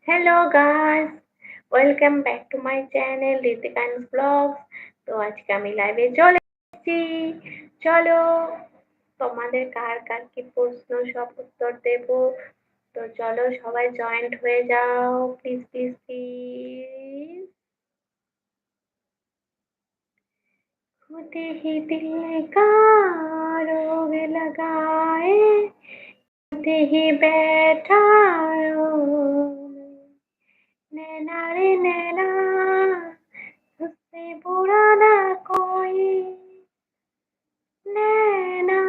Hello guys, welcome back to my channel Ritikans blogs. তো আজকে আমি লাইভে চলে এসেছি। চলো, তোমাদের কার কার কি প্রশ্ন সব উত্তর দেব। তো চলো সবাই জয়েন্ট হয়ে যাও, প্লিজ প্লিজ প্লিজ। होते ही दिल का रोग लगाए, होते ही बैठा रोग नैना रे नैना, उससे बुरा ना कोई नैना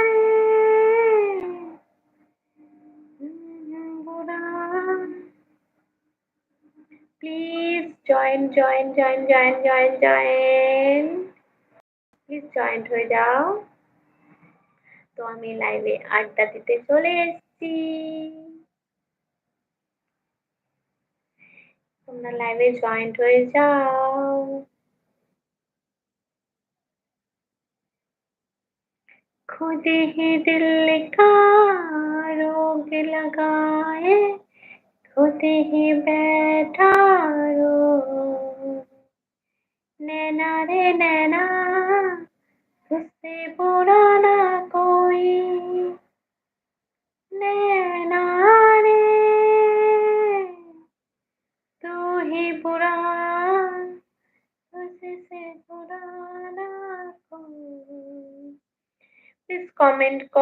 रे बुरा। প্লিজ জয়েন প্লিজ জয়েন্ট হয়ে যাও। তো আমি লাইভে আড্ডা দিতে চলে এসেছি, তোমরা লাইভে জয়েন্ট হয়ে যাও। खुद ही दिल का रोग लगाए, खुद ही बैठा रो नैना रे नैना, उससे बुरा ना कोई नैना रे, तू ही बुरा, उससे बुरा ना कोई। प्लीज कमेंट कर